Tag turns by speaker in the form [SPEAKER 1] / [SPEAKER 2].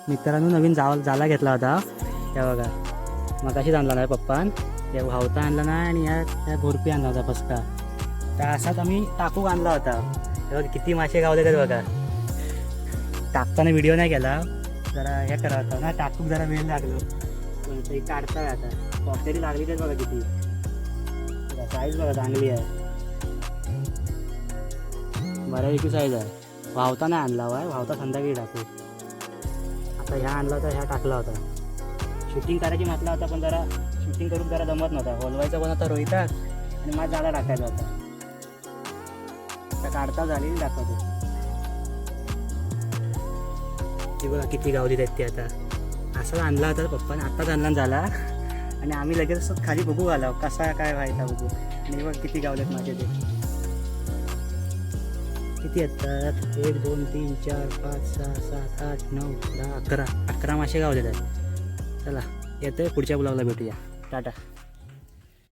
[SPEAKER 1] मित्रांनो नवीन जाला घेतला होता त्या बघा मग अशीच आणला नाही पप्पान त्या भावता आणला नाही आणि या घोरपी आणला होता फसका तर असाच आम्ही टाकूक आणला होता तेव्हा किती मासे गावले तर बघा टाकताना व्हिडिओ नाही केला जरा हे करा होता ना टाकूक जरा वेळ लागलो पण ते काढताय आता पॉकेरी लागली तर बघा किती साईज बघा चांगली आहे बऱ्यापैकी साईज आहे वावता नाही आणला वाय वावता संध्याकाळी टाकू आता ह्या आणला होता ह्या टाकला होता शूटिंग करायची म्हटला होता पण जरा शूटिंग करून जरा जमत नव्हता बोलवायचा पण होता रोहितात आणि माझा झाडा टाकायचा होता आता काढता झाली दाखवते ती बघा किती गावली आहेत ती आता असाच आणला होता पप्पाने आत्ताच आणला झाला आणि आम्ही लगेच खाली बघू आलो कसा काय व्हायचा बघू आणि बघ किती गावलेत माझे ते किती येतात 1 2 3 4 5 6 7 8 9 10 11 मासे गावलेत आहेत चला येतोय पुढच्या ब्लॉगला भेटूया टाटा